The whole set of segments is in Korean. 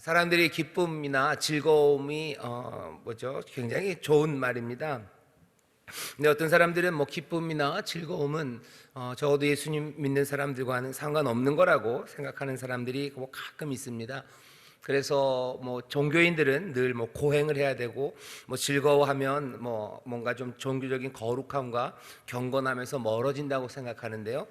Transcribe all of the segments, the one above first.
사람들이 기쁨이나 즐거움이 굉장히 좋은 말입니다. 근데 어떤 사람들은 기쁨이나 즐거움은 적어도 예수님 믿는 사람들과는 상관없는 거라고 생각하는 사람들이 가끔 있습니다. 그래서 종교인들은 늘 고행을 해야 되고 즐거워하면 뭔가 좀 종교적인 거룩함과 경건함에서 멀어진다고 생각하는데요.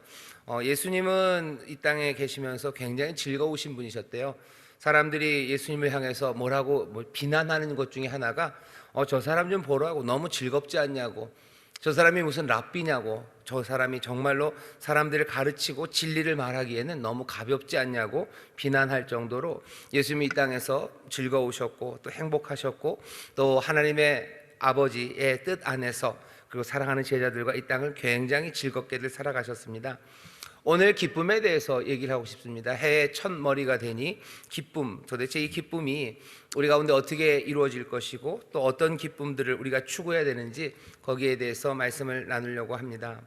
예수님은 이 땅에 계시면서 굉장히 즐거우신 분이셨대요. 사람들이 예수님을 향해서 뭐라고 비난하는 것 중에 하나가 저 사람 좀 보라고, 너무 즐겁지 않냐고, 저 사람이 무슨 랍비냐고, 저 사람이 정말로 사람들을 가르치고 진리를 말하기에는 너무 가볍지 않냐고 비난할 정도로 예수님이 이 땅에서 즐거우셨고 또 행복하셨고 또 하나님의 아버지의 뜻 안에서 그리고 사랑하는 제자들과 이 땅을 굉장히 즐겁게들 살아가셨습니다. 오늘 기쁨에 대해서 얘기를 하고 싶습니다. 해의 첫 머리가 되니 기쁨, 도대체 이 기쁨이 우리 가운데 어떻게 이루어질 것이고 또 어떤 기쁨들을 우리가 추구해야 되는지 거기에 대해서 말씀을 나누려고 합니다.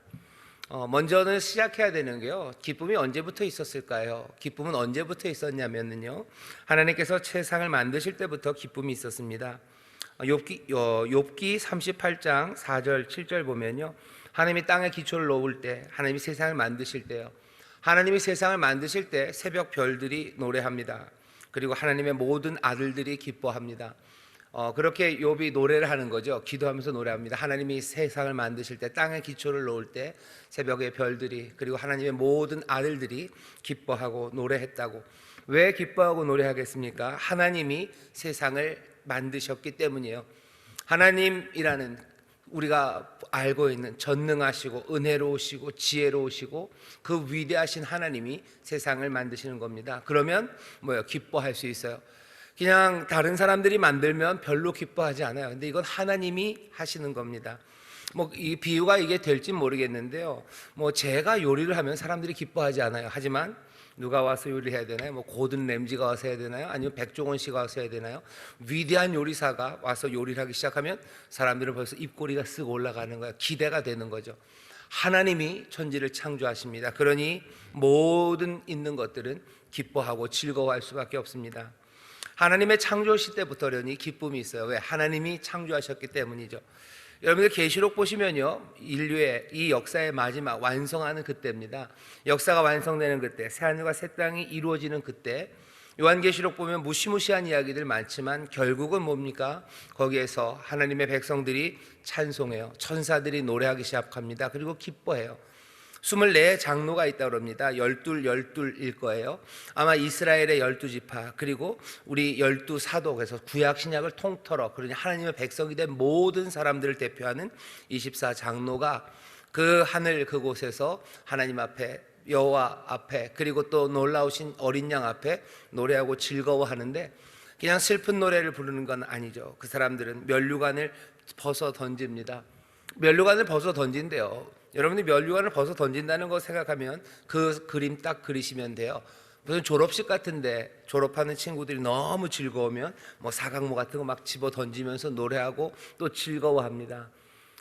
먼저는 시작해야 되는 게요, 기쁨이 언제부터 있었을까요? 기쁨은 언제부터 있었냐면요, 하나님께서 세상을 만드실 때부터 기쁨이 있었습니다. 욥기 38장 4절 7절 보면요, 하나님이 땅에 기초를 놓을 때, 하나님이 세상을 만드실 때요, 하나님이 세상을 만드실 때 새벽 별들이 노래합니다. 그리고 하나님의 모든 아들들이 기뻐합니다. 그렇게 욥이 노래를 하는 거죠. 기도하면서 노래합니다. 하나님이 세상을 만드실 때, 땅에 기초를 놓을 때 새벽의 별들이, 그리고 하나님의 모든 아들들이 기뻐하고 노래했다고. 왜 기뻐하고 노래하겠습니까? 하나님이 세상을 만드셨기 때문이에요. 하나님이라는 우리가 알고 있는 전능하시고 은혜로우시고 지혜로우시고 그 위대하신 하나님이 세상을 만드시는 겁니다. 그러면 기뻐할 수 있어요. 그냥 다른 사람들이 만들면 별로 기뻐하지 않아요. 근데 이건 하나님이 하시는 겁니다. 이 비유가 이게 될지 모르겠는데요, 제가 요리를 하면 사람들이 기뻐하지 않아요. 하지만 누가 와서 요리해야 되나요? 고든 램지가 와서 해야 되나요? 아니면 백종원 씨가 와서 해야 되나요? 위대한 요리사가 와서 요리를 하기 시작하면 사람들은 벌써 입꼬리가 쓱 올라가는 거예요. 기대가 되는 거죠. 하나님이 천지를 창조하십니다. 그러니 모든 있는 것들은 기뻐하고 즐거워할 수밖에 없습니다. 하나님의 창조 시대부터려니 기쁨이 있어요. 왜? 하나님이 창조하셨기 때문이죠. 여러분들 계시록 보시면요, 인류의 이 역사의 마지막 완성하는 그때입니다. 역사가 완성되는 그때, 새하늘과 새 땅이 이루어지는 그때, 요한계시록 보면 무시무시한 이야기들 많지만 결국은 뭡니까? 거기에서 하나님의 백성들이 찬송해요. 천사들이 노래하기 시작합니다. 그리고 기뻐해요. 24 장로가 있다고 그럽니다. 12일 거예요. 아마 이스라엘의 12지파, 그리고 우리 12사도, 그래서 구약 신약을 통틀어 그러니 하나님의 백성이 된 모든 사람들을 대표하는 24 장로가 그 하늘 그곳에서 하나님 앞에, 여호와 앞에, 그리고 또 놀라우신 어린 양 앞에 노래하고 즐거워하는데, 그냥 슬픈 노래를 부르는 건 아니죠. 그 사람들은 면류관을 벗어 던집니다. 면류관을 벗어 던진대요. 여러분이 면류관을 벗어 던진다는 거 생각하면 그 그림 딱 그리시면 돼요. 무슨 졸업식 같은데 졸업하는 친구들이 너무 즐거우면 사각모 같은 거 막 집어 던지면서 노래하고 또 즐거워합니다.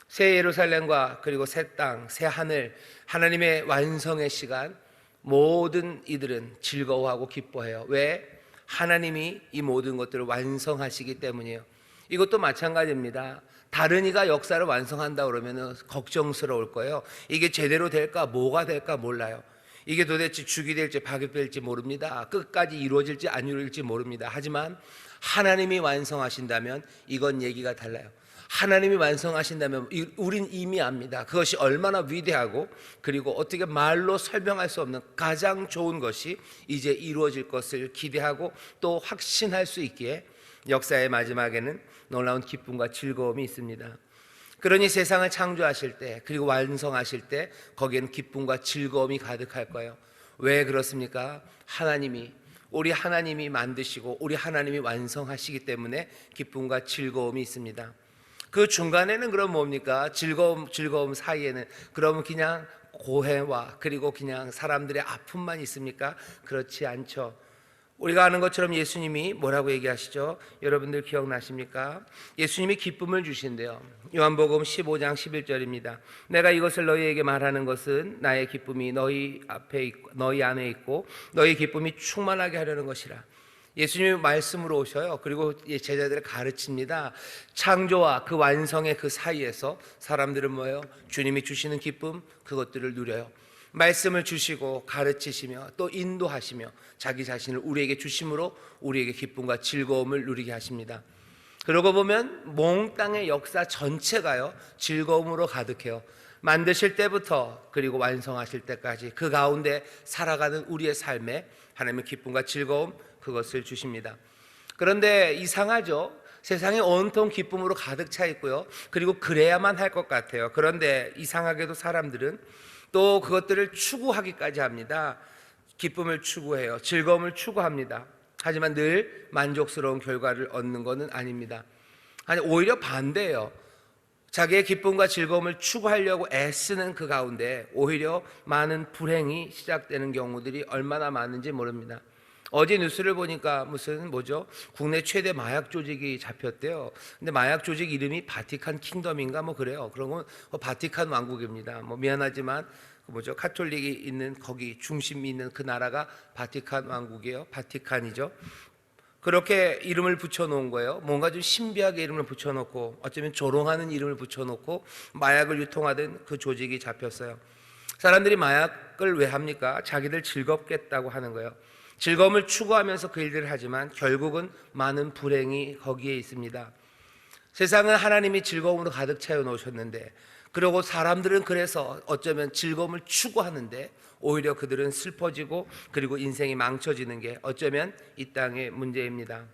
새 예루살렘과 그리고 새 땅, 새 하늘, 하나님의 완성의 시간, 모든 이들은 즐거워하고 기뻐해요. 왜? 하나님이 이 모든 것들을 완성하시기 때문이에요. 이것도 마찬가지입니다. 다른 이가 역사를 완성한다 그러면 걱정스러울 거예요. 이게 제대로 될까, 뭐가 될까 몰라요. 이게 도대체 죽이 될지 박이 될지 모릅니다. 끝까지 이루어질지 안 이루어질지 모릅니다. 하지만 하나님이 완성하신다면 이건 얘기가 달라요. 하나님이 완성하신다면 우린 이미 압니다. 그것이 얼마나 위대하고 그리고 어떻게 말로 설명할 수 없는 가장 좋은 것이 이제 이루어질 것을 기대하고 또 확신할 수 있기에 역사의 마지막에는 놀라운 기쁨과 즐거움이 있습니다. 그러니 세상을 창조하실 때, 그리고 완성하실 때 거기에는 기쁨과 즐거움이 가득할 거예요. 왜 그렇습니까? 우리 하나님이 만드시고 우리 하나님이 완성하시기 때문에 기쁨과 즐거움이 있습니다. 그 중간에는 그럼 뭡니까? 즐거움 사이에는 그러면 그냥 고해와 그리고 그냥 사람들의 아픔만 있습니까? 그렇지 않죠. 우리가 아는 것처럼 예수님이 뭐라고 얘기하시죠? 여러분들 기억나십니까? 예수님이 기쁨을 주신대요. 요한복음 15장 11절입니다. 내가 이것을 너희에게 말하는 것은 나의 기쁨이 너희 안에 있고 너희 기쁨이 충만하게 하려는 것이라. 예수님이 말씀으로 오셔요. 그리고 제자들을 가르칩니다. 창조와 그 완성의 그 사이에서 사람들은 뭐예요? 주님이 주시는 기쁨, 그것들을 누려요. 말씀을 주시고 가르치시며 또 인도하시며 자기 자신을 우리에게 주심으로 우리에게 기쁨과 즐거움을 누리게 하십니다. 그러고 보면 몽땅의 역사 전체가요, 즐거움으로 가득해요. 만드실 때부터 그리고 완성하실 때까지 그 가운데 살아가는 우리의 삶에 하나님의 기쁨과 즐거움, 그것을 주십니다. 그런데 이상하죠? 세상이 온통 기쁨으로 가득 차 있고요, 그리고 그래야만 할 것 같아요. 그런데 이상하게도 사람들은 또 그것들을 추구하기까지 합니다. 기쁨을 추구해요. 즐거움을 추구합니다. 하지만 늘 만족스러운 결과를 얻는 것은 아닙니다. 아니, 오히려 반대예요. 자기의 기쁨과 즐거움을 추구하려고 애쓰는 그 가운데 오히려 많은 불행이 시작되는 경우들이 얼마나 많은지 모릅니다. 어제 뉴스를 보니까 국내 최대 마약 조직이 잡혔대요. 근데 마약 조직 이름이 바티칸 킹덤인가 그래요. 그런 건 바티칸 왕국입니다. 미안하지만 카톨릭이 있는 거기 중심이 있는 그 나라가 바티칸 왕국이에요. 바티칸이죠. 그렇게 이름을 붙여놓은 거예요. 뭔가 좀 신비하게 이름을 붙여놓고 어쩌면 조롱하는 이름을 붙여놓고 마약을 유통하던 그 조직이 잡혔어요. 사람들이 마약을 왜 합니까? 자기들 즐겁겠다고 하는 거예요. 즐거움을 추구하면서 그 일들을 하지만 결국은 많은 불행이 거기에 있습니다. 세상은 하나님이 즐거움으로 가득 채워 놓으셨는데, 그리고 사람들은 그래서 어쩌면 즐거움을 추구하는데 오히려 그들은 슬퍼지고 그리고 인생이 망쳐지는 게 어쩌면 이 땅의 문제입니다.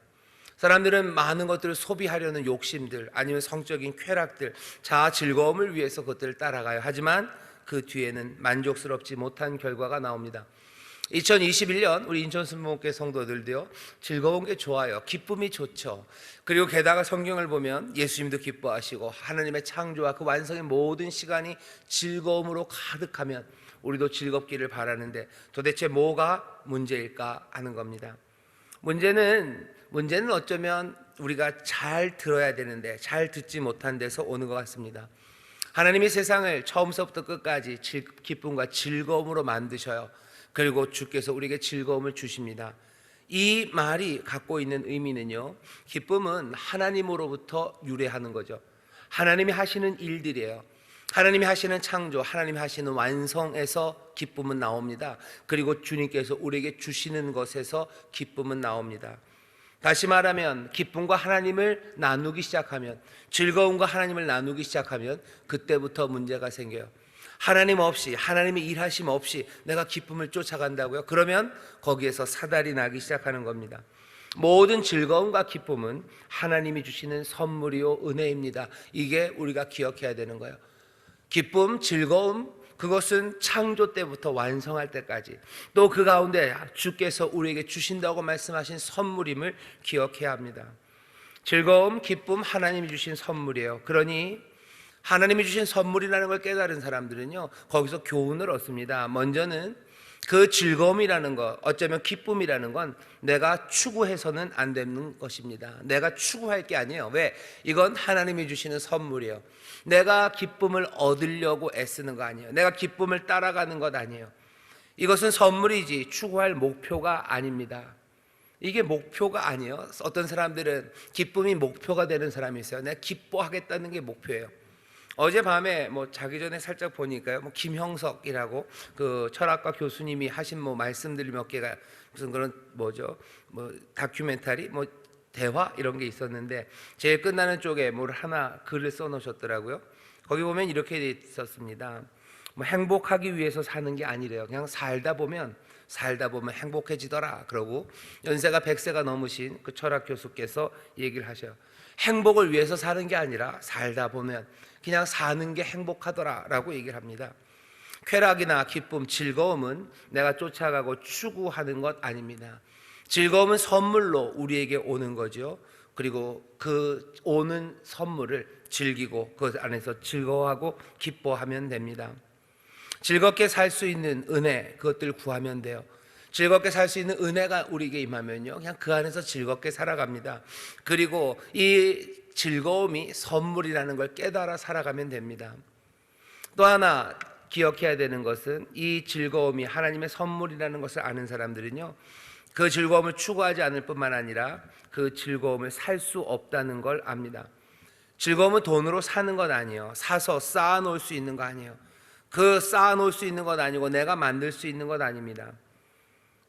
사람들은 많은 것들을 소비하려는 욕심들, 아니면 성적인 쾌락들, 자아 즐거움을 위해서 그것들을 따라가요. 하지만 그 뒤에는 만족스럽지 못한 결과가 나옵니다. 2021년 우리 인천 순복음교회 성도들도요, 즐거운 게 좋아요. 기쁨이 좋죠. 그리고 게다가 성경을 보면 예수님도 기뻐하시고 하나님의 창조와 그 완성의 모든 시간이 즐거움으로 가득하면 우리도 즐겁기를 바라는데, 도대체 뭐가 문제일까 하는 겁니다. 문제는 어쩌면 우리가 잘 들어야 되는데 잘 듣지 못한 데서 오는 것 같습니다. 하나님이 세상을 처음서부터 끝까지 기쁨과 즐거움으로 만드셔요. 그리고 주께서 우리에게 즐거움을 주십니다. 이 말이 갖고 있는 의미는요, 기쁨은 하나님으로부터 유래하는 거죠. 하나님이 하시는 일들이에요. 하나님이 하시는 창조, 하나님이 하시는 완성에서 기쁨은 나옵니다. 그리고 주님께서 우리에게 주시는 것에서 기쁨은 나옵니다. 다시 말하면 기쁨과 하나님을 나누기 시작하면, 즐거움과 하나님을 나누기 시작하면 그때부터 문제가 생겨요. 하나님 없이, 하나님의 일하심 없이 내가 기쁨을 쫓아간다고요? 그러면 거기에서 사달이 나기 시작하는 겁니다. 모든 즐거움과 기쁨은 하나님이 주시는 선물이요 은혜입니다. 이게 우리가 기억해야 되는 거예요. 기쁨, 즐거움, 그것은 창조 때부터 완성할 때까지, 또 그 가운데 주께서 우리에게 주신다고 말씀하신 선물임을 기억해야 합니다. 즐거움, 기쁨, 하나님이 주신 선물이에요. 그러니 하나님이 주신 선물이라는 걸 깨달은 사람들은요, 거기서 교훈을 얻습니다. 먼저는 그 즐거움이라는 것, 어쩌면 기쁨이라는 건 내가 추구해서는 안 되는 것입니다. 내가 추구할 게 아니에요. 왜? 이건 하나님이 주시는 선물이에요. 내가 기쁨을 얻으려고 애쓰는 거 아니에요. 내가 기쁨을 따라가는 것 아니에요. 이것은 선물이지 추구할 목표가 아닙니다. 이게 목표가 아니에요. 어떤 사람들은 기쁨이 목표가 되는 사람이 있어요. 내가 기뻐하겠다는 게 목표예요. 어젯밤에 자기 전에 살짝 보니까요, 김형석이라고 그 철학과 교수님이 하신 말씀들 몇 개가 무슨 그런 다큐멘터리 대화 이런 게 있었는데, 제일 끝나는 쪽에 하나 글을 써놓으셨더라고요. 거기 보면 이렇게 돼 있었습니다. 행복하기 위해서 사는 게 아니래요. 그냥 살다 보면 행복해지더라. 그러고 연세가 100세가 넘으신 그 철학 교수께서 얘기를 하셔요. 행복을 위해서 사는 게 아니라 살다 보면 그냥 사는 게 행복하더라 라고 얘기를 합니다. 쾌락이나 기쁨, 즐거움은 내가 쫓아가고 추구하는 것 아닙니다. 즐거움은 선물로 우리에게 오는 거죠. 그리고 그 오는 선물을 즐기고 그 안에서 즐거워하고 기뻐하면 됩니다. 즐겁게 살 수 있는 은혜, 그것들 구하면 돼요. 즐겁게 살 수 있는 은혜가 우리에게 임하면요, 그냥 그 안에서 즐겁게 살아갑니다. 그리고 이 즐거움이 선물이라는 걸 깨달아 살아가면 됩니다. 또 하나 기억해야 되는 것은, 이 즐거움이 하나님의 선물이라는 것을 아는 사람들은요, 그 즐거움을 추구하지 않을 뿐만 아니라 그 즐거움을 살 수 없다는 걸 압니다. 즐거움은 돈으로 사는 것 아니에요. 사서 쌓아놓을 수 있는 거 아니에요. 그 쌓아놓을 수 있는 것 아니고 내가 만들 수 있는 것 아닙니다.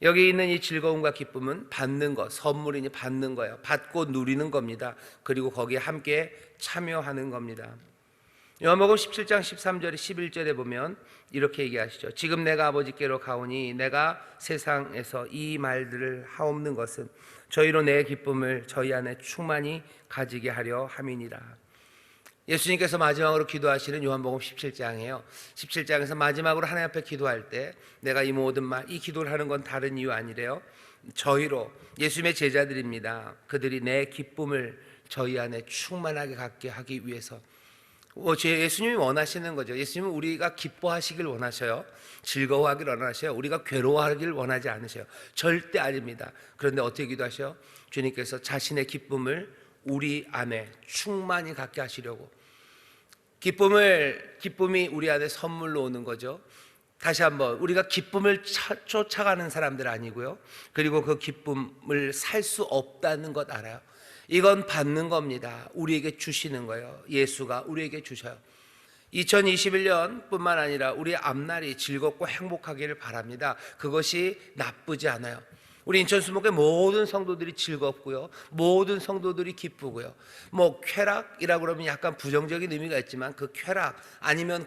여기 있는 이 즐거움과 기쁨은 받는 것, 선물이니 받는 거예요. 받고 누리는 겁니다. 그리고 거기에 함께 참여하는 겁니다. 요한복음 17장 13절에 11절에 보면 이렇게 얘기하시죠. 지금 내가 아버지께로 가오니 내가 세상에서 이 말들을 하옵는 것은 저희로 내 기쁨을 저희 안에 충만히 가지게 하려 함이니라. 예수님께서 마지막으로 기도하시는 요한복음 17장이에요. 17장에서 마지막으로 하나님 앞에 기도할 때 내가 이 모든 말, 이 기도를 하는 건 다른 이유 아니래요. 저희로, 예수님의 제자들입니다. 그들이 내 기쁨을 저희 안에 충만하게 갖게 하기 위해서 예수님이 원하시는 거죠. 예수님은 우리가 기뻐하시길 원하셔요. 즐거워하길 원하셔요. 우리가 괴로워하길 원하지 않으셔요. 절대 아닙니다. 그런데 어떻게 기도하셔요? 주님께서 자신의 기쁨을 우리 안에 충만히 갖게 하시려고. 기쁨이 우리 안에 선물로 오는 거죠. 다시 한번, 우리가 기쁨을 쫓아가는 사람들 아니고요. 그리고 그 기쁨을 살 수 없다는 것 알아요. 이건 받는 겁니다. 우리에게 주시는 거예요. 예수가 우리에게 주셔요. 2021년 뿐만 아니라 우리의 앞날이 즐겁고 행복하기를 바랍니다. 그것이 나쁘지 않아요. 우리 인천수목회 모든 성도들이 즐겁고요, 모든 성도들이 기쁘고요. 쾌락이라고 그러면 약간 부정적인 의미가 있지만 그 쾌락 아니면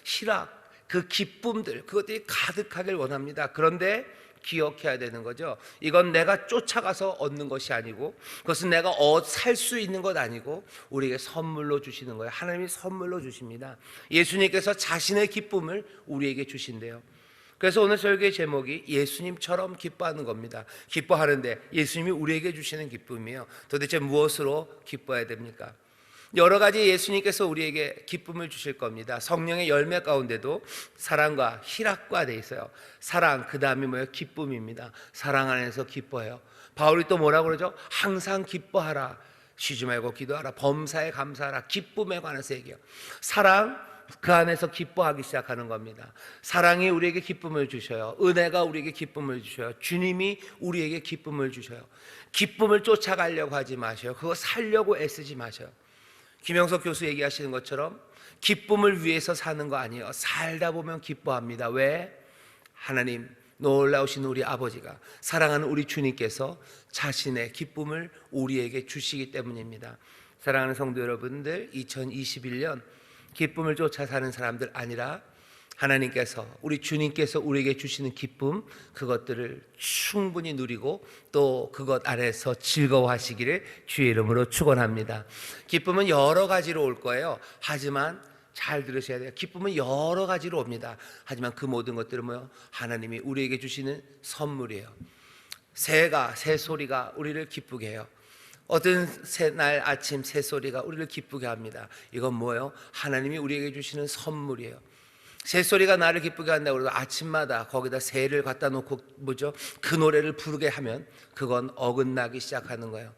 희락, 그 기쁨들, 그것들이 가득하길 원합니다. 그런데 기억해야 되는 거죠. 이건 내가 쫓아가서 얻는 것이 아니고, 그것은 내가 살 수 있는 것 아니고 우리에게 선물로 주시는 거예요. 하나님이 선물로 주십니다. 예수님께서 자신의 기쁨을 우리에게 주신대요. 그래서 오늘 설교의 제목이 예수님처럼 기뻐하는 겁니다. 기뻐하는데 예수님이 우리에게 주시는 기쁨이에요. 도대체 무엇으로 기뻐해야 됩니까? 여러 가지 예수님께서 우리에게 기쁨을 주실 겁니다. 성령의 열매 가운데도 사랑과 희락과 돼 있어요. 사랑, 그 다음이 뭐예요? 기쁨입니다. 사랑 안에서 기뻐해요. 바울이 또 뭐라고 그러죠? 항상 기뻐하라, 쉬지 말고 기도하라, 범사에 감사하라. 기쁨에 관해서 얘기해요. 사랑, 그 안에서 기뻐하기 시작하는 겁니다. 사랑이 우리에게 기쁨을 주셔요. 은혜가 우리에게 기쁨을 주셔요. 주님이 우리에게 기쁨을 주셔요. 기쁨을 쫓아가려고 하지 마셔요. 그거 살려고 애쓰지 마셔요. 김영석 교수 얘기하시는 것처럼 기쁨을 위해서 사는 거 아니에요. 살다 보면 기뻐합니다. 왜? 하나님, 놀라우신 우리 아버지가, 사랑하는 우리 주님께서 자신의 기쁨을 우리에게 주시기 때문입니다. 사랑하는 성도 여러분들, 2021년 기쁨을 쫓아 사는 사람들 아니라 하나님께서, 우리 주님께서 우리에게 주시는 기쁨, 그것들을 충분히 누리고 또 그것 아래서 즐거워하시기를 주의 이름으로 축원합니다. 기쁨은 여러 가지로 올 거예요. 하지만 잘 들으셔야 돼요. 기쁨은 여러 가지로 옵니다. 하지만 그 모든 것들은 뭐예요? 하나님이 우리에게 주시는 선물이에요. 새소리가 우리를 기쁘게 해요. 어떤 날 아침 새소리가 우리를 기쁘게 합니다. 이건 뭐예요? 하나님이 우리에게 주시는 선물이에요. 새소리가 나를 기쁘게 한다고 해도 아침마다 거기다 새를 갖다 놓고 그 노래를 부르게 하면 그건 어긋나기 시작하는 거예요.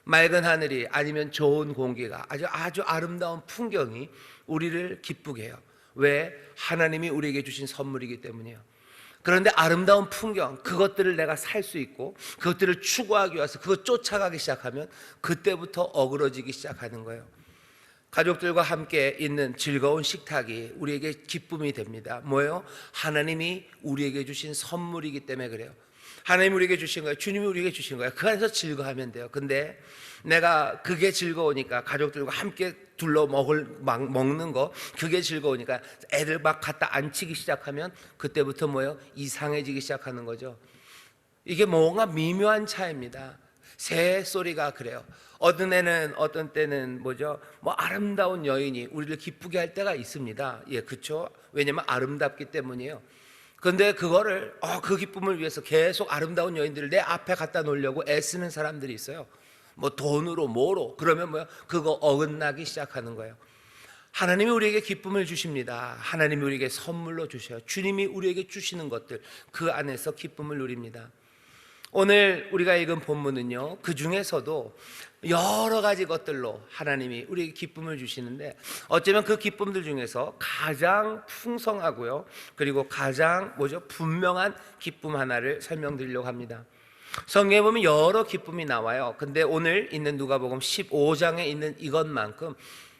맑은 하늘이, 아니면 좋은 공기가, 아주 아름다운 풍경이 우리를 기쁘게 해요. 왜? 하나님이 우리에게 주신 선물이기 때문이에요. 그런데 아름다운 풍경, 그것들을 내가 살 수 있고 그것들을 추구하기 위해서 그것 쫓아가기 시작하면 그때부터 어그러지기 시작하는 거예요. 가족들과 함께 있는 즐거운 식탁이 우리에게 기쁨이 됩니다. 뭐예요? 하나님이 우리에게 주신 선물이기 때문에 그래요. 하나님이 우리에게 주신 거예요. 주님이 우리에게 주신 거예요. 그 안에서 즐거워하면 돼요. 근데 내가 그게 즐거우니까, 가족들과 함께 둘러 먹는 거, 그게 즐거우니까 애들 막 갖다 앉히기 시작하면 그때부터 뭐예요? 이상해지기 시작하는 거죠. 이게 뭔가 미묘한 차이입니다. 새 소리가 그래요. 어떤 때는 아름다운 여인이 우리를 기쁘게 할 때가 있습니다. 예, 그렇죠. 왜냐면 아름답기 때문이에요. 그런데 그거를 그 기쁨을 위해서 계속 아름다운 여인들을 내 앞에 갖다 놓으려고 애쓰는 사람들이 있어요. 돈으로 뭐로, 그러면 그거 어긋나기 시작하는 거예요. 하나님이 우리에게 기쁨을 주십니다. 하나님이 우리에게 선물로 주셔요. 주님이 우리에게 주시는 것들, 그 안에서 기쁨을 누립니다. 오늘 우리가 읽은 본문은요, 그 중에서도 여러 가지 것들로 하나님이 우리에게 기쁨을 주시는데, 어쩌면 그 기쁨들 중에서 가장 풍성하고요, 그리고 가장 분명한 기쁨 하나를 설명드리려고 합니다. 성경에 보면 여러 기쁨이 나와요. 근데 오늘 있는 누가복음 15장에 있는 이것만큼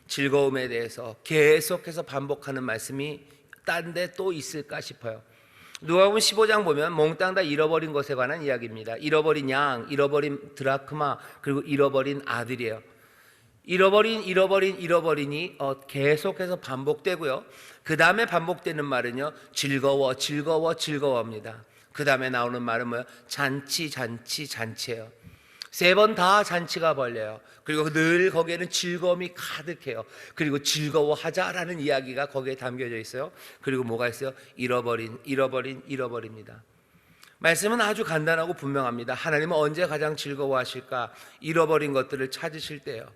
즐거움에 대해서 계속해서 반복하는 말씀이 딴 데 또 있을까 싶어요. 누가복음 15장 보면 몽땅 다 잃어버린 것에 관한 이야기입니다. 잃어버린 양, 잃어버린 드라크마, 그리고 잃어버린 아들이에요. 잃어버린이 계속해서 반복되고요. 그 다음에 반복되는 말은요, 즐거워입니다. 그 다음에 나오는 말은 뭐예요? 잔치예요. 세 번 다 잔치가 벌려요. 그리고 늘 거기에는 즐거움이 가득해요. 그리고 즐거워하자라는 이야기가 거기에 담겨져 있어요. 그리고 뭐가 있어요? 잃어버립니다. 말씀은 아주 간단하고 분명합니다. 하나님은 언제 가장 즐거워하실까? 잃어버린 것들을 찾으실 때요.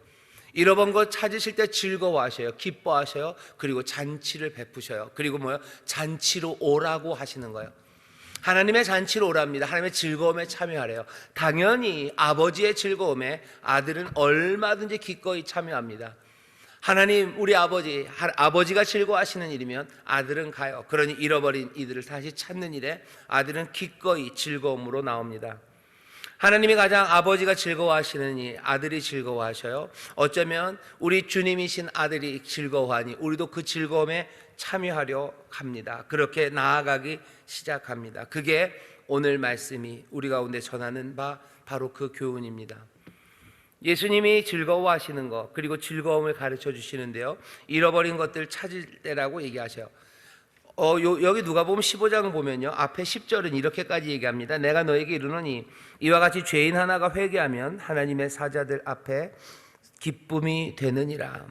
잃어버린 것 찾으실 때 즐거워하셔요. 기뻐하셔요. 그리고 잔치를 베푸셔요. 그리고 뭐예요? 잔치로 오라고 하시는 거예요. 하나님의 잔치로 오랍니다. 하나님의 즐거움에 참여하래요. 당연히 아버지의 즐거움에 아들은 얼마든지 기꺼이 참여합니다. 하나님, 우리 아버지가 즐거워하시는 일이면 아들은 가요. 그러니 잃어버린 이들을 다시 찾는 일에 아들은 기꺼이 즐거움으로 나옵니다. 하나님이 가장 아버지가 즐거워하시는 일, 아들이 즐거워하셔요. 어쩌면 우리 주님이신 아들이 즐거워하니 우리도 그 즐거움에 참여하려 합니다. 그렇게 나아가기 시작합니다. 그게 오늘 말씀이 우리 가운데 전하는 바로 그 교훈입니다. 예수님이 즐거워하시는 것, 그리고 즐거움을 가르쳐 주시는데요, 잃어버린 것들 찾을 때라고 얘기하셔요. 여기 누가복음 15장 보면요, 앞에 10절은 이렇게까지 얘기합니다. 내가 너에게 이르노니 이와 같이 죄인 하나가 회개하면 하나님의 사자들 앞에 기쁨이 되느니라.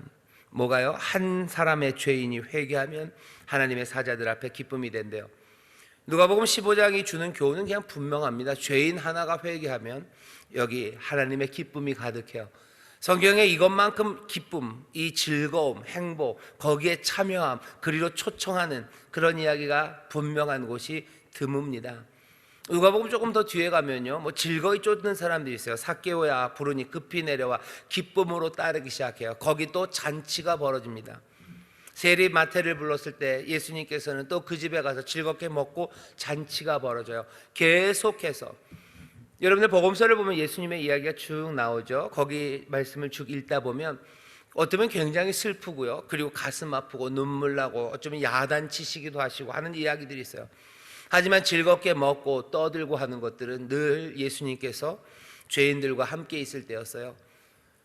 뭐가요? 한 사람의 죄인이 회개하면 하나님의 사자들 앞에 기쁨이 된대요. 누가복음 15장이 주는 교훈은 그냥 분명합니다. 죄인 하나가 회개하면 여기 하나님의 기쁨이 가득해요. 성경에 이것만큼 기쁨, 이 즐거움, 행복, 거기에 참여함, 그리로 초청하는 그런 이야기가 분명한 곳이 드뭅니다. 누가복음 조금 더 뒤에 가면요, 즐거이 쫓는 사람들이 있어요. 삭개오야, 부르니 급히 내려와 기쁨으로 따르기 시작해요. 거기 또 잔치가 벌어집니다. 세리 마태를 불렀을 때 예수님께서는 또 그 집에 가서 즐겁게 먹고 잔치가 벌어져요. 계속해서 여러분들 복음서를 보면 예수님의 이야기가 쭉 나오죠. 거기 말씀을 쭉 읽다 보면 어쩌면 굉장히 슬프고요, 그리고 가슴 아프고 눈물 나고 어쩌면 야단치시기도 하시고 하는 이야기들이 있어요. 하지만 즐겁게 먹고 떠들고 하는 것들은 늘 예수님께서 죄인들과 함께 있을 때였어요.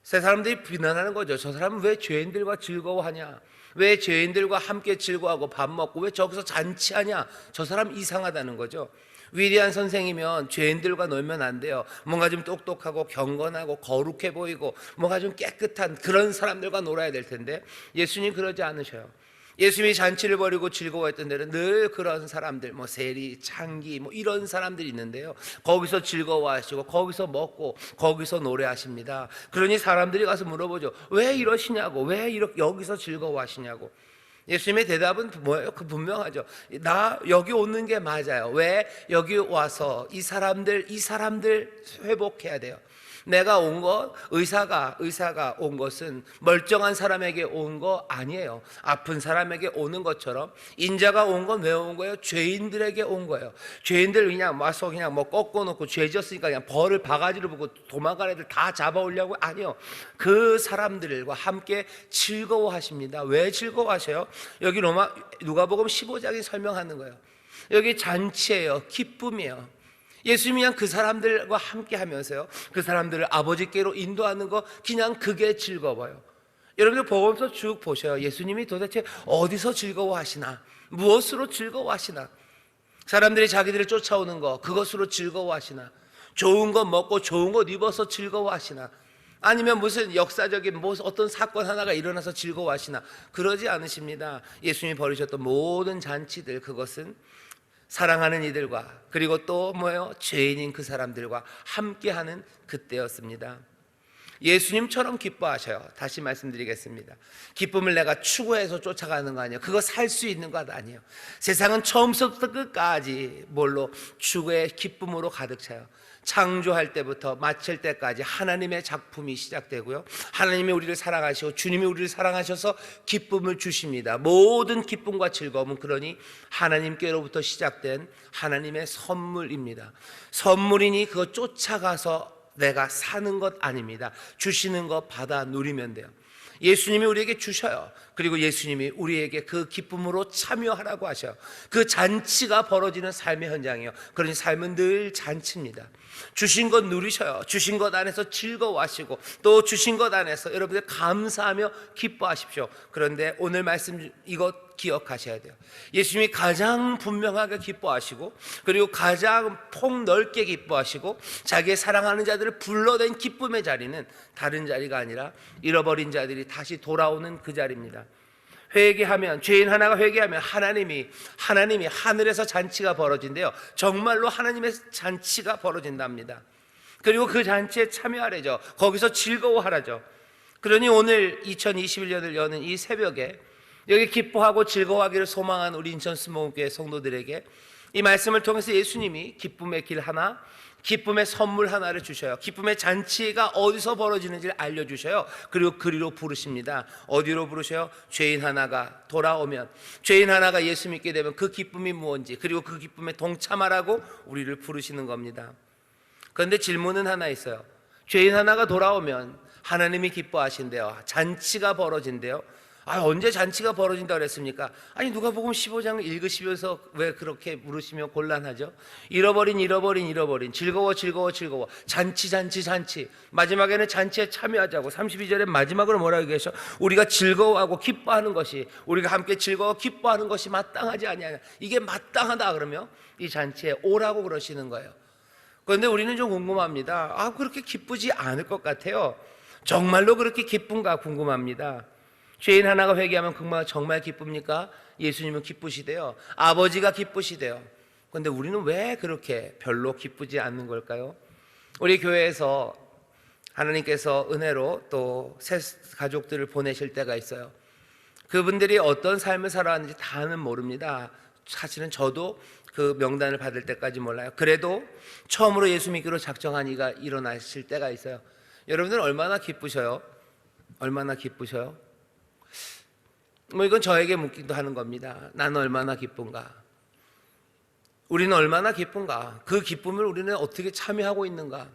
세 사람들이 비난하는 거죠. 저 사람은 왜 죄인들과 즐거워하냐? 왜 죄인들과 함께 즐거워하고 밥 먹고 왜 저기서 잔치하냐? 저 사람 이상하다는 거죠. 위대한 선생이면 죄인들과 놀면 안 돼요. 뭔가 좀 똑똑하고 경건하고 거룩해 보이고 뭔가 좀 깨끗한 그런 사람들과 놀아야 될 텐데 예수님 그러지 않으셔요. 예수님이 잔치를 벌이고 즐거워했던 데는 늘 그런 사람들, 세리, 창기, 이런 사람들이 있는데요, 거기서 즐거워하시고 거기서 먹고 거기서 노래하십니다. 그러니 사람들이 가서 물어보죠. 왜 이러시냐고, 왜 여기서 즐거워하시냐고. 예수님의 대답은 뭐예요? 분명하죠. 나 여기 오는 게 맞아요. 왜 여기 와서 이 사람들 회복해야 돼요. 내가 온 것, 의사가 온 것은 멀쩡한 사람에게 온 거 아니에요. 아픈 사람에게 오는 것처럼 인자가 온 건 왜 온 거예요? 죄인들에게 온 거예요. 죄인들 그냥 와서 그냥 꺾어 놓고 죄 지었으니까 그냥 벌을 바가지로 보고 도망가는 애들 다 잡아오려고? 아니요. 그 사람들과 함께 즐거워하십니다. 왜 즐거워하셔요? 여기 누가복음 15장이 설명하는 거예요. 여기 잔치예요. 기쁨이에요. 예수님이 그냥 그 사람들과 함께 하면서요, 그 사람들을 아버지께로 인도하는 거, 그냥 그게 즐거워요. 여러분들 복음서 쭉 보셔요. 예수님이 도대체 어디서 즐거워하시나, 무엇으로 즐거워하시나. 사람들이 자기들을 쫓아오는 거, 그것으로 즐거워하시나, 좋은 것 먹고 좋은 것 입어서 즐거워하시나, 아니면 무슨 역사적인 어떤 사건 하나가 일어나서 즐거워하시나. 그러지 않으십니다. 예수님이 벌이셨던 모든 잔치들, 그것은 사랑하는 이들과 그리고 또 죄인인 그 사람들과 함께하는 그때였습니다. 예수님처럼 기뻐하셔요. 다시 말씀드리겠습니다. 기쁨을 내가 추구해서 쫓아가는 거 아니에요. 그거 살 수 있는 것 아니에요. 세상은 처음부터 끝까지 뭘로? 추구의 기쁨으로 가득 차요. 창조할 때부터 마칠 때까지 하나님의 작품이 시작되고요, 하나님이 우리를 사랑하시고 주님이 우리를 사랑하셔서 기쁨을 주십니다. 모든 기쁨과 즐거움은 그러니 하나님께로부터 시작된 하나님의 선물입니다. 선물이니 그거 쫓아가서 내가 사는 것 아닙니다. 주시는 것 받아 누리면 돼요. 예수님이 우리에게 주셔요. 그리고 예수님이 우리에게 그 기쁨으로 참여하라고 하셔요. 그 잔치가 벌어지는 삶의 현장이에요. 그러니 삶은 늘 잔치입니다. 주신 것 누리셔요. 주신 것 안에서 즐거워하시고 또 주신 것 안에서 여러분들 감사하며 기뻐하십시오. 그런데 오늘 말씀 이것 기억하셔야 돼요. 예수님이 가장 분명하게 기뻐하시고 그리고 가장 폭넓게 기뻐하시고 자기의 사랑하는 자들을 불러낸 기쁨의 자리는 다른 자리가 아니라 잃어버린 자들이 다시 돌아오는 그 자리입니다. 회개하면, 죄인 하나가 회개하면 하나님이 하늘에서 잔치가 벌어진대요. 정말로 하나님의 잔치가 벌어진답니다. 그리고 그 잔치에 참여하래죠. 거기서 즐거워하라죠. 그러니 오늘 2021년을 여는 이 새벽에 여기 기뻐하고 즐거워하기를 소망한 우리 인천 스모교회 성도들에게 이 말씀을 통해서 예수님이 기쁨의 길 하나, 기쁨의 선물 하나를 주셔요. 기쁨의 잔치가 어디서 벌어지는지를 알려주셔요. 그리고 그리로 부르십니다. 어디로 부르셔요? 죄인 하나가 돌아오면, 죄인 하나가 예수 믿게 되면 그 기쁨이 무엇인지, 그리고 그 기쁨에 동참하라고 우리를 부르시는 겁니다. 그런데 질문은 하나 있어요. 죄인 하나가 돌아오면 하나님이 기뻐하신대요. 잔치가 벌어진대요. 언제 잔치가 벌어진다고 그랬습니까? 누가복음 15장 읽으시면서 왜 그렇게 물으시면 곤란하죠? 잃어버린 즐거워 잔치 마지막에는 잔치에 참여하자고 32절에 마지막으로 뭐라고 얘기하셔? 우리가 즐거워하고 기뻐하는 것이, 우리가 함께 즐거워 기뻐하는 것이 마땅하지 아니하냐. 이게 마땅하다 그러면 이 잔치에 오라고 그러시는 거예요. 그런데 우리는 좀 궁금합니다. 그렇게 기쁘지 않을 것 같아요. 정말로 그렇게 기쁜가 궁금합니다. 죄인 하나가 회개하면 정말 기쁩니까? 예수님은 기쁘시대요. 아버지가 기쁘시대요. 그런데 우리는 왜 그렇게 별로 기쁘지 않는 걸까요? 우리 교회에서 하나님께서 은혜로 또 새 가족들을 보내실 때가 있어요. 그분들이 어떤 삶을 살아왔는지 다는 모릅니다. 사실은 저도 그 명단을 받을 때까지 몰라요. 그래도 처음으로 예수 믿기로 작정한 이가 일어나실 때가 있어요. 여러분들 얼마나 기쁘셔요? 얼마나 기쁘셔요? 이건 저에게 묻기도 하는 겁니다. 나는 얼마나 기쁜가? 우리는 얼마나 기쁜가? 그 기쁨을 우리는 어떻게 참여하고 있는가?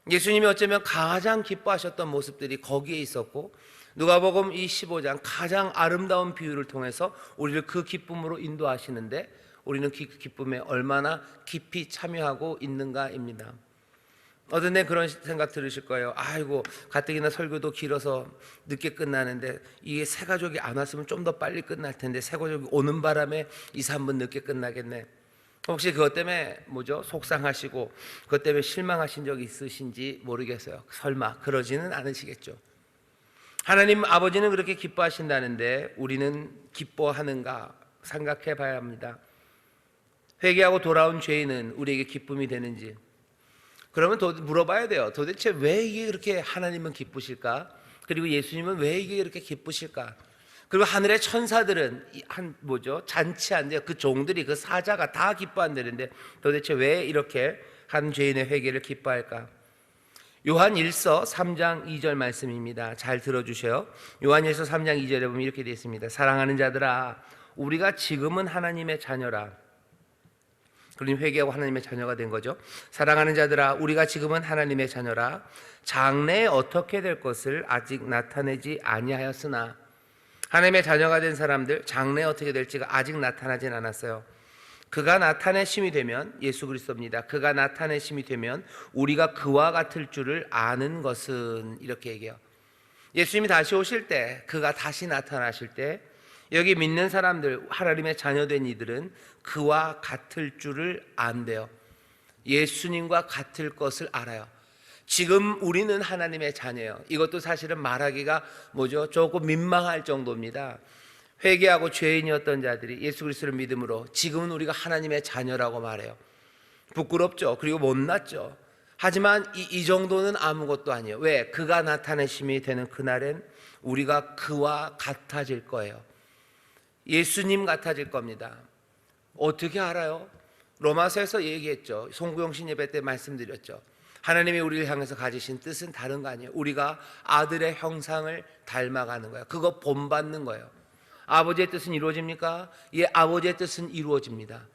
예수님이 어쩌면 가장 기뻐하셨던 모습들이 거기에 있었고, 누가복음 이 15장 가장 아름다운 비유를 통해서 우리를 그 기쁨으로 인도하시는데 우리는 그 기쁨에 얼마나 깊이 참여하고 있는가입니다. 어떤 때 그런 생각 들으실 거예요. 가뜩이나 설교도 길어서 늦게 끝나는데 이게 새 가족이 안 왔으면 좀 더 빨리 끝날 텐데 새 가족이 오는 바람에 2, 3분 늦게 끝나겠네. 혹시 그것 때문에 속상하시고 그것 때문에 실망하신 적이 있으신지 모르겠어요. 설마 그러지는 않으시겠죠. 하나님 아버지는 그렇게 기뻐하신다는데 우리는 기뻐하는가 생각해 봐야 합니다. 회개하고 돌아온 죄인은 우리에게 기쁨이 되는지, 그러면 물어봐야 돼요. 도대체 왜 이게 그렇게 하나님은 기쁘실까? 그리고 예수님은 왜 이게 그렇게 기쁘실까? 그리고 하늘의 천사들은 잔치한대요. 그 종들이, 그 사자가 다 기뻐한다는데 도대체 왜 이렇게 한 죄인의 회개를 기뻐할까? 요한 1서 3장 2절 말씀입니다. 잘 들어주셔요. 요한 1서 3장 2절에 보면 이렇게 되어 있습니다. 사랑하는 자들아, 우리가 지금은 하나님의 자녀라. 그러니 회개하고 하나님의 자녀가 된 거죠. 사랑하는 자들아, 우리가 지금은 하나님의 자녀라. 장래에 어떻게 될 것을 아직 나타내지 아니하였으나, 하나님의 자녀가 된 사람들 장래에 어떻게 될지가 아직 나타나진 않았어요. 그가 나타내심이 되면, 예수 그리스도입니다. 그가 나타내심이 되면 우리가 그와 같을 줄을 아는 것은, 이렇게 얘기해요. 예수님이 다시 오실 때, 그가 다시 나타나실 때 여기 믿는 사람들, 하나님의 자녀된 이들은 그와 같을 줄을 안대요. 예수님과 같을 것을 알아요. 지금 우리는 하나님의 자녀예요. 이것도 사실은 말하기가 조금 민망할 정도입니다. 회개하고 죄인이었던 자들이 예수 그리스도를 믿음으로 지금은 우리가 하나님의 자녀라고 말해요. 부끄럽죠. 그리고 못났죠. 하지만 이 정도는 아무것도 아니에요. 왜? 그가 나타내심이 되는 그날엔 우리가 그와 같아질 거예요. 예수님 같아질 겁니다. 어떻게 알아요? 로마서에서 얘기했죠. 송구영신 예배 때 말씀드렸죠. 하나님이 우리를 향해서 가지신 뜻은 다른 거 아니에요. 우리가 아들의 형상을 닮아가는 거예요. 그거 본받는 거예요. 아버지의 뜻은 이루어집니까? 예, 아버지의 뜻은 이루어집니다.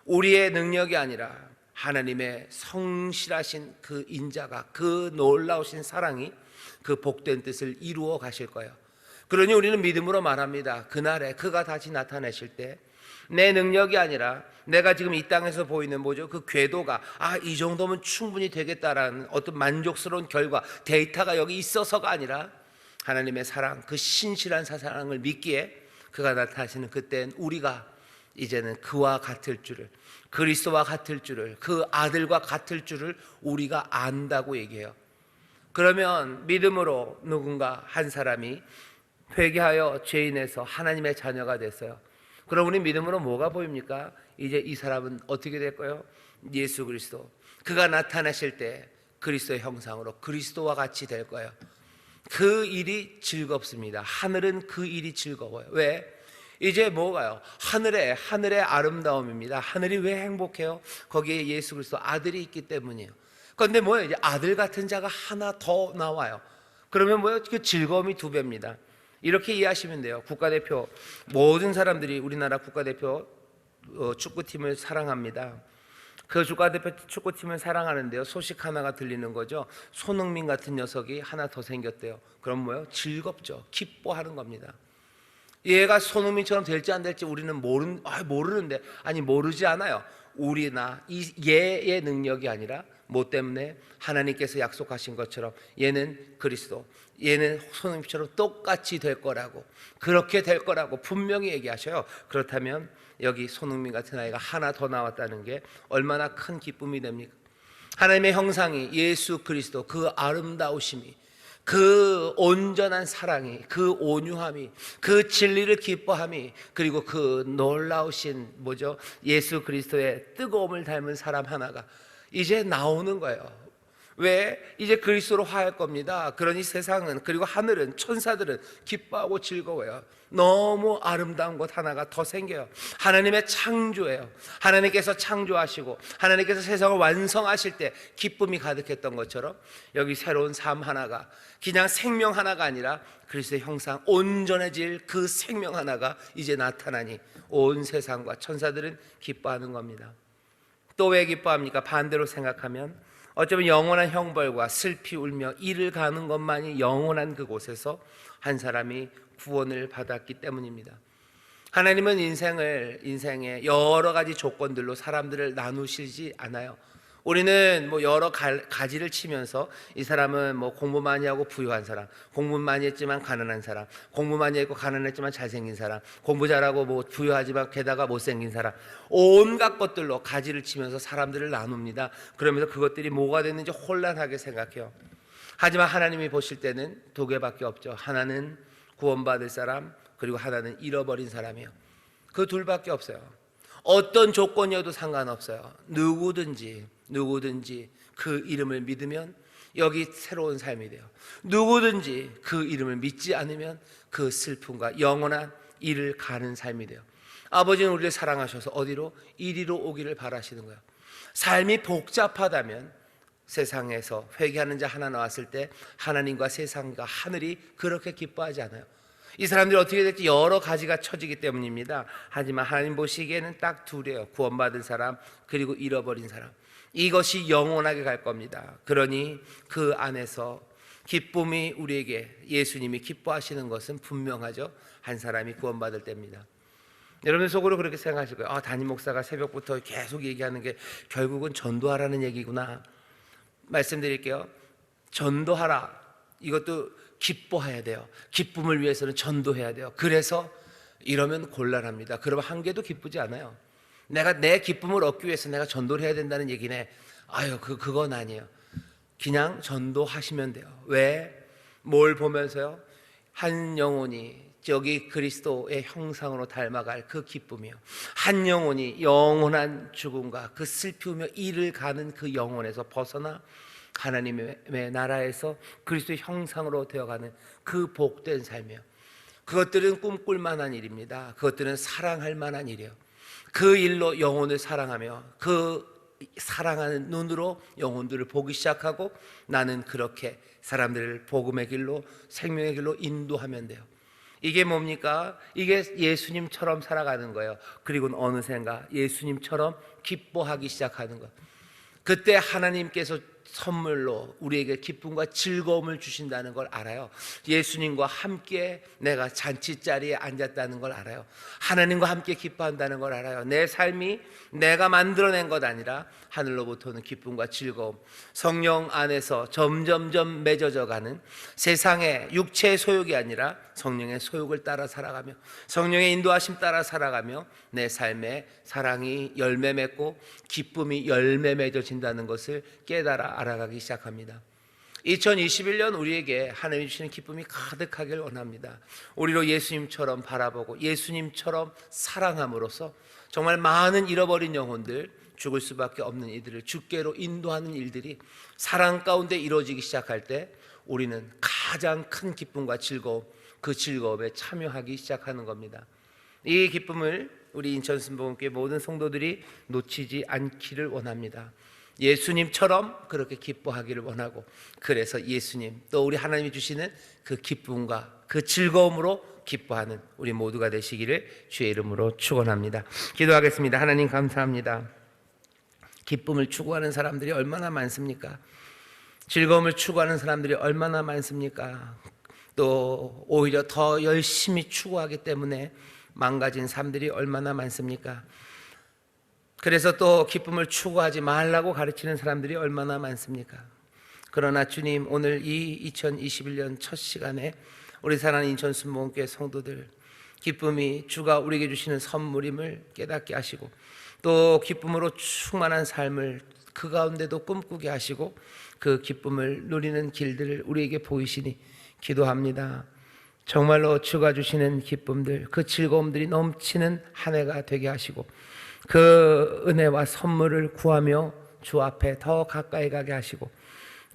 우리의 능력이 아니라 하나님의 성실하신 그 인자가, 그 놀라우신 사랑이 그 복된 뜻을 이루어 가실 거예요. 그러니 우리는 믿음으로 말합니다. 그날에 그가 다시 나타내실 때 내 능력이 아니라 내가 지금 이 땅에서 보이는 뭐죠? 그 궤도가 이 정도면 충분히 되겠다라는 어떤 만족스러운 결과, 데이터가 여기 있어서가 아니라 하나님의 사랑, 그 신실한 사랑을 믿기에 그가 나타나시는 그때는 우리가 이제는 그와 같을 줄을, 그리스도와 같을 줄을, 그 아들과 같을 줄을 우리가 안다고 얘기해요. 그러면 믿음으로 누군가 한 사람이 회개하여 죄인에서 하나님의 자녀가 됐어요. 그럼 우리 믿음으로 뭐가 보입니까? 이제 이 사람은 어떻게 될 거예요? 예수 그리스도, 그가 나타나실 때 그리스도의 형상으로 그리스도와 같이 될 거예요. 그 일이 즐겁습니다. 하늘은 그 일이 즐거워요. 왜? 이제 뭐가요? 하늘의 아름다움입니다. 하늘이 왜 행복해요? 거기에 예수 그리스도 아들이 있기 때문이에요. 그런데 뭐예요? 이제 아들 같은 자가 하나 더 나와요. 그러면 뭐예요? 그 즐거움이 2배입니다. 이렇게 이해하시면 돼요. 국가대표, 모든 사람들이 우리나라 국가대표 축구팀을 사랑합니다. 그 국가대표 축구팀을 사랑하는데요, 소식 하나가 들리는 거죠. 손흥민 같은 녀석이 하나 더 생겼대요. 그럼 뭐예요? 즐겁죠. 기뻐하는 겁니다. 얘가 손흥민처럼 될지 안 될지 우리는 모르는데, 아니 모르지 않아요. 우리나 얘의 능력이 아니라 뭐 때문에? 하나님께서 약속하신 것처럼 얘는 그리스도, 얘는 손흥민처럼 똑같이 될 거라고, 그렇게 될 거라고 분명히 얘기하셔요. 그렇다면 여기 손흥민 같은 아이가 하나 더 나왔다는 게 얼마나 큰 기쁨이 됩니까? 하나님의 형상이 예수 그리스도, 그 아름다우심이, 그 온전한 사랑이, 그 온유함이, 그 진리를 기뻐함이, 그리고 그 놀라우신 뭐죠? 예수 그리스도의 뜨거움을 닮은 사람 하나가 이제 나오는 거예요. 왜? 이제 그리스도로 화할 겁니다. 그러니 세상은, 그리고 하늘은, 천사들은 기뻐하고 즐거워요. 너무 아름다운 것 하나가 더 생겨요. 하나님의 창조예요. 하나님께서 창조하시고 하나님께서 세상을 완성하실 때 기쁨이 가득했던 것처럼 여기 새로운 삶 하나가, 그냥 생명 하나가 아니라 그리스도의 형상, 온전해질 그 생명 하나가 이제 나타나니 온 세상과 천사들은 기뻐하는 겁니다. 또 왜 기뻐합니까? 반대로 생각하면 어쩌면 영원한 형벌과 슬피 울며 이를 가는 것만이 영원한 그곳에서 한 사람이 구원을 받았기 때문입니다. 하나님은 인생의 여러 가지 조건들로 사람들을 나누시지 않아요. 우리는 뭐 여러 가지를 치면서 이 사람은 뭐 공부 많이 하고 부유한 사람, 공부 많이 했지만 가난한 사람, 공부 많이 했고 가난했지만 잘생긴 사람, 공부 잘하고 뭐 부유하지만 게다가 못생긴 사람, 온갖 것들로 가지를 치면서 사람들을 나눕니다. 그러면서 그것들이 뭐가 됐는지 혼란하게 생각해요. 하지만 하나님이 보실 때는 2개밖에 없죠. 하나는 구원받을 사람, 그리고 하나는 잃어버린 사람이에요. 그 2밖에 없어요. 어떤 조건이어도 상관없어요. 누구든지 그 이름을 믿으면 여기 새로운 삶이 돼요. 누구든지 그 이름을 믿지 않으면 그 슬픔과 영원한 이를 가는 삶이 돼요. 아버지는 우리를 사랑하셔서 어디로? 이리로 오기를 바라시는 거예요. 삶이 복잡하다면 세상에서 회개하는 자 하나 나왔을 때 하나님과 세상과 하늘이 그렇게 기뻐하지 않아요. 이 사람들이 어떻게 될지 여러 가지가 처지기 때문입니다. 하지만 하나님 보시기에는 딱 2이에요. 구원받은 사람, 그리고 잃어버린 사람. 이것이 영원하게 갈 겁니다. 그러니 그 안에서 기쁨이, 우리에게 예수님이 기뻐하시는 것은 분명하죠. 한 사람이 구원받을 때입니다. 여러분 속으로 그렇게 생각하실 거예요. 담임 목사가 새벽부터 계속 얘기하는 게 결국은 전도하라는 얘기구나. 말씀드릴게요. 전도하라, 이것도 기뻐해야 돼요. 기쁨을 위해서는 전도해야 돼요. 그래서 이러면 곤란합니다. 그러면 한 개도 기쁘지 않아요. 내가 내 기쁨을 얻기 위해서 내가 전도를 해야 된다는 얘기네. 그건 아니에요. 그냥 전도하시면 돼요. 왜? 뭘 보면서요? 한 영혼이 저기 그리스도의 형상으로 닮아갈 그 기쁨이요. 한 영혼이 영원한 죽음과 그 슬피우며 이를 가는 그 영혼에서 벗어나 하나님의 나라에서 그리스도의 형상으로 되어가는 그 복된 삶이에요. 그것들은 꿈꿀 만한 일입니다. 그것들은 사랑할 만한 일이에요. 그 일로 영혼을 사랑하며 그 사랑하는 눈으로 영혼들을 보기 시작하고 나는 그렇게 사람들을 복음의 길로 생명의 길로 인도하면 돼요. 이게 뭡니까? 이게 예수님처럼 살아가는 거예요. 그리고 어느샌가 예수님처럼 기뻐하기 시작하는 것. 그때 하나님께서 선물로 우리에게 기쁨과 즐거움을 주신다는 걸 알아요. 예수님과 함께 내가 잔치자리에 앉았다는 걸 알아요. 하나님과 함께 기뻐한다는 걸 알아요. 내 삶이 내가 만들어낸 것 아니라 하늘로부터 오는 기쁨과 즐거움, 성령 안에서 점점점 맺어져 가는 세상의 육체의 소욕이 아니라 성령의 소욕을 따라 살아가며 성령의 인도하심 따라 살아가며 내 삶에 사랑이 열매 맺고 기쁨이 열매 맺어진다는 것을 깨달아 알아가기 시작합니다. 2021년 우리에게 하나님이 주시는 기쁨이 가득하길 원합니다. 우리로 예수님처럼 바라보고 예수님처럼 사랑함으로써 정말 많은 잃어버린 영혼들, 죽을 수밖에 없는 이들을 주께로 인도하는 일들이 사랑 가운데 이루어지기 시작할 때 우리는 가장 큰 기쁨과 즐거움, 그 즐거움에 참여하기 시작하는 겁니다. 이 기쁨을 우리 인천순복음교회 모든 성도들이 놓치지 않기를 원합니다. 예수님처럼 그렇게 기뻐하기를 원하고, 그래서 예수님 또 우리 하나님이 주시는 그 기쁨과 그 즐거움으로 기뻐하는 우리 모두가 되시기를 주의 이름으로 축원합니다. 기도하겠습니다. 하나님 감사합니다. 기쁨을 추구하는 사람들이 얼마나 많습니까? 즐거움을 추구하는 사람들이 얼마나 많습니까? 또 오히려 더 열심히 추구하기 때문에 망가진 삶들이 얼마나 많습니까? 그래서 또 기쁨을 추구하지 말라고 가르치는 사람들이 얼마나 많습니까? 그러나 주님, 오늘 이 2021년 첫 시간에 우리 사랑하는 인천순복음교회 성도들, 기쁨이 주가 우리에게 주시는 선물임을 깨닫게 하시고 또 기쁨으로 충만한 삶을 그 가운데도 꿈꾸게 하시고 그 기쁨을 누리는 길들을 우리에게 보이시니 기도합니다. 정말로 주가 주시는 기쁨들, 그 즐거움들이 넘치는 한 해가 되게 하시고 그 은혜와 선물을 구하며 주 앞에 더 가까이 가게 하시고,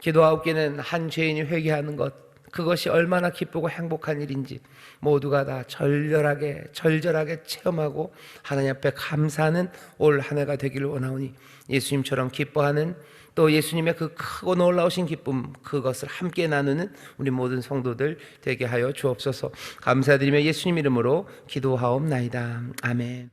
기도하옵기는 한 죄인이 회개하는 것, 그것이 얼마나 기쁘고 행복한 일인지 모두가 다 절절하게 체험하고 하나님 앞에 감사하는 올 한 해가 되기를 원하오니, 예수님처럼 기뻐하는, 또 예수님의 그 크고 놀라우신 기쁨, 그것을 함께 나누는 우리 모든 성도들 되게 하여 주옵소서. 감사드리며 예수님 이름으로 기도하옵나이다. 아멘.